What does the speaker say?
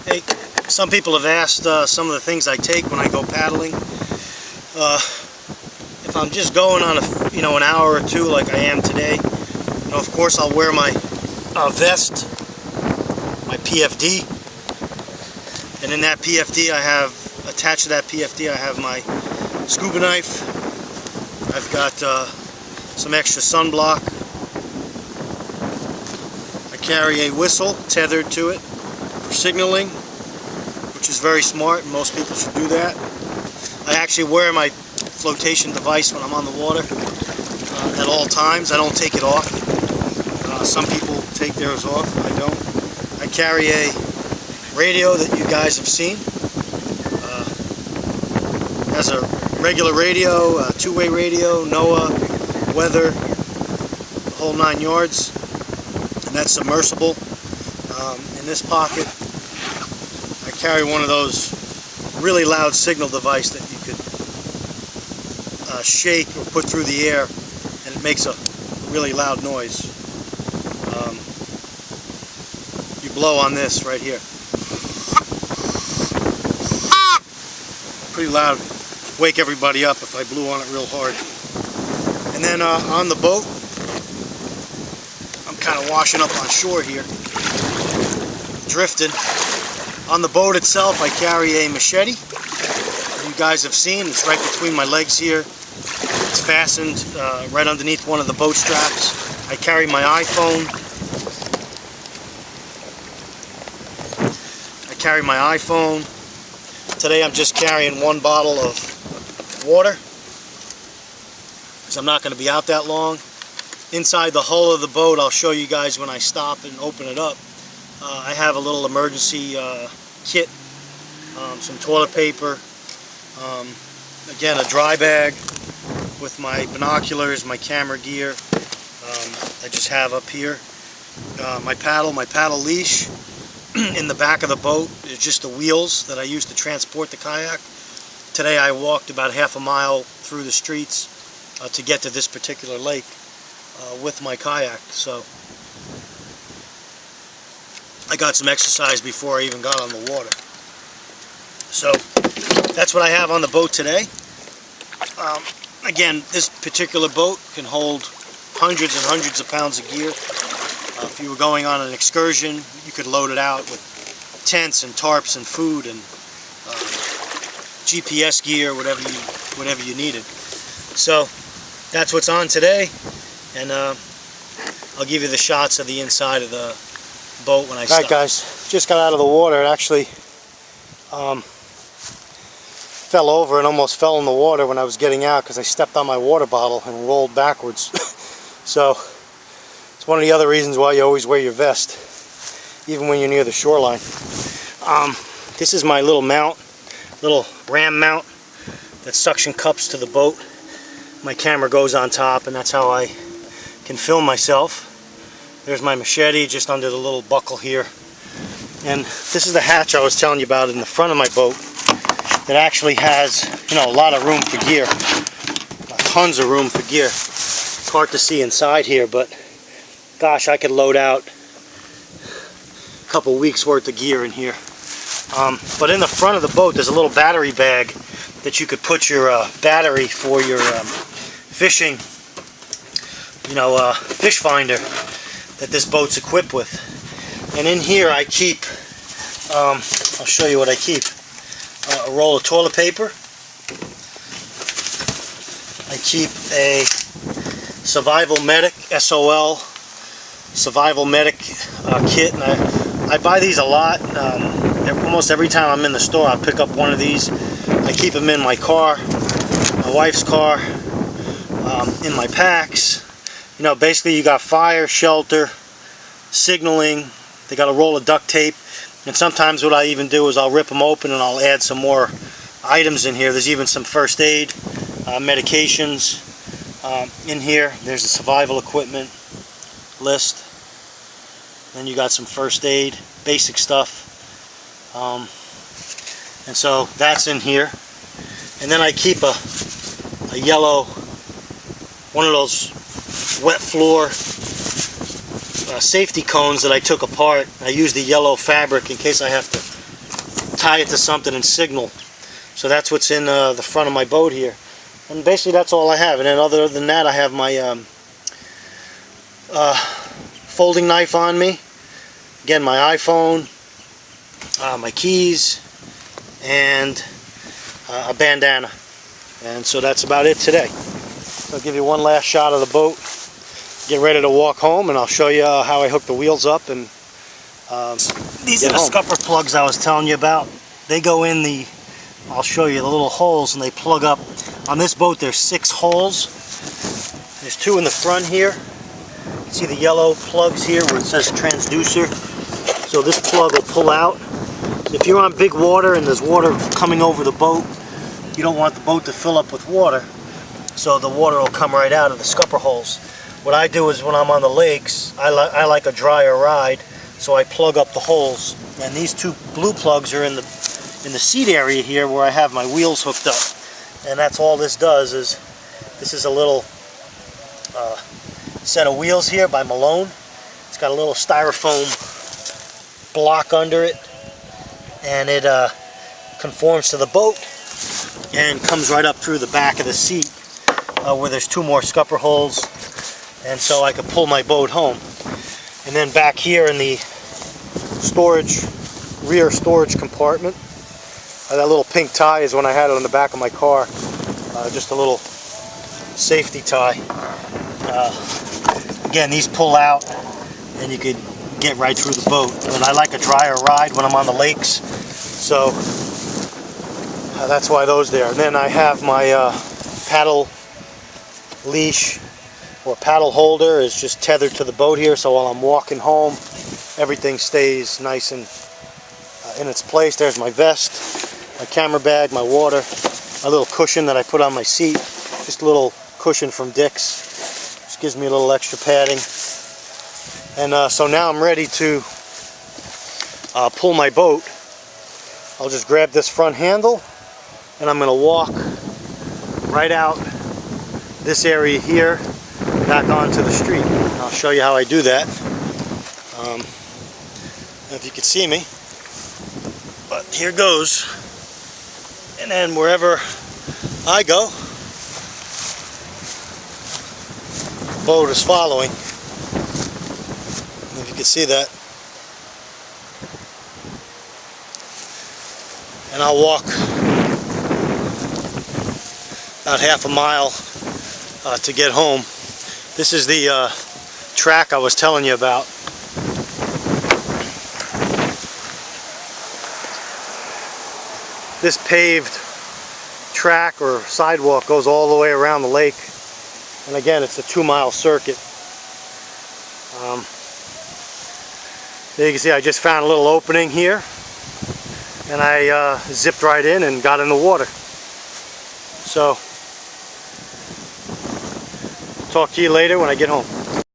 Hey, some people have asked some of the things I take when I go paddling. If I'm just going on an hour or two like I am today, of course I'll wear my vest, my PFD, and in that PFD I have, attached to that PFD I have my scuba knife. I've got some extra sunblock. I carry a whistle tethered to it for signaling, which is very smart, and most people should do that. I actually wear my flotation device when I'm on the water at all times. I don't take it off. Some people take theirs off. I don't. I carry a radio that you guys have seen. Has a regular radio, a two-way radio, NOAA, weather, the whole 9 yards, and that's submersible. In this pocket I carry one of those really loud signal device that you could shake or put through the air, and it makes a really loud noise. You blow on this right here. Pretty loud. Wake everybody up if I blew on it real hard. And then on the boat, I'm kind of washing up on shore here, drifting. On the boat itself, I carry a machete. You guys have seen, it's right between my legs here. It's fastened right underneath one of the boat straps. I carry my iPhone. Today I'm just carrying one bottle of water, because I'm not going to be out that long. Inside the hull of the boat, I'll show you guys when I stop and open it up. I have a little emergency kit, some toilet paper, again a dry bag with my binoculars, my camera gear. I just have up here my paddle leash. In the back of the boat is just the wheels that I use to transport the kayak. Today I walked about half a mile through the streets to get to this particular lake with my kayak, so I got some exercise before I even got on the water. So that's what I have on the boat today. Again, this particular boat can hold hundreds and hundreds of pounds of gear. If you were going on an excursion, you could load it out with tents and tarps and food and GPS gear, whatever you needed. So that's what's on today, and I'll give you the shots of the inside of the boat when I stop. Alright guys, just got out of the water. It actually fell over and almost fell in the water when I was getting out because I stepped on my water bottle and rolled backwards. So it's one of the other reasons why you always wear your vest, even when you're near the shoreline. This is my little mount, little ram mount that suction cups to the boat. My camera goes on top, and that's how I can film myself. There's my machete just under the little buckle here. And this is the hatch I was telling you about in the front of my boat that actually has, a lot of room for gear. Tons of room for gear. It's hard to see inside here, but gosh, I could load out a couple weeks worth of gear in here. But in the front of the boat there's a little battery bag that you could put your battery for your fishing, fish finder that this boat's equipped with. And in here I keep, I'll show you what I keep, a roll of toilet paper. I keep a Survival Medic, SOL Survival Medic kit, and I buy these a lot. Almost every time I'm in the store, I pick up one of these. I keep them in my car, my wife's car, in my packs. Basically you got fire, shelter, signaling. They got a roll of duct tape, and sometimes what I even do is I'll rip them open and I'll add some more items in here. There's even some first aid, medications in here. There's the survival equipment list. Then you got some first aid, basic stuff. And so that's in here. And then I keep a yellow, one of those wet floor safety cones that I took apart. I use the yellow fabric in case I have to tie it to something and signal. So that's what's in the front of my boat here. And basically that's all I have. And then other than that, I have my folding knife on me. Again, my iPhone, my keys, and a bandana. And so that's about it today. So I'll give you one last shot of the boat, get ready to walk home, and I'll show you how I hook the wheels up. And these are the scupper plugs I was telling you about. They go in the, I'll show you the little holes, and they plug up. On this boat there's 6 holes. There's 2 in the front here. You can see the yellow plugs here where it says transducer. So this plug will pull out. If you're on big water and there's water coming over the boat, you don't want the boat to fill up with water, so the water will come right out of the scupper holes. What I do is when I'm on the lakes, I like a drier ride, so I plug up the holes. And these 2 blue plugs are in the seat area here where I have my wheels hooked up. And that's all this does. Is this is a little set of wheels here by Malone. It's got a little styrofoam block under it, and it conforms to the boat and comes right up through the back of the seat where there's 2 more scupper holes, and so I could pull my boat home. And then back here in the rear storage compartment, that little pink tie is when I had it on the back of my car, just a little safety tie. Again, these pull out and you could get right through the boat, but I like a drier ride when I'm on the lakes, so that's why those there. And then I have my paddle leash or paddle holder is just tethered to the boat here, so while I'm walking home everything stays nice and in its place. There's my vest, my camera bag, my water, a little cushion that I put on my seat, just a little cushion from Dick's. Just gives me a little extra padding. And so now I'm ready to pull my boat. I'll just grab this front handle and I'm going to walk right out this area here back onto the street. And I'll show you how I do that. If you can see me, but here goes. And then wherever I go, the boat is following. If you can see that. And I'll walk about half a mile to get home. This is the track I was telling you about. This paved track or sidewalk goes all the way around the lake, and again it's a 2-mile circuit. There you can see I just found a little opening here, and I zipped right in and got in the water. So talk to you later when I get home.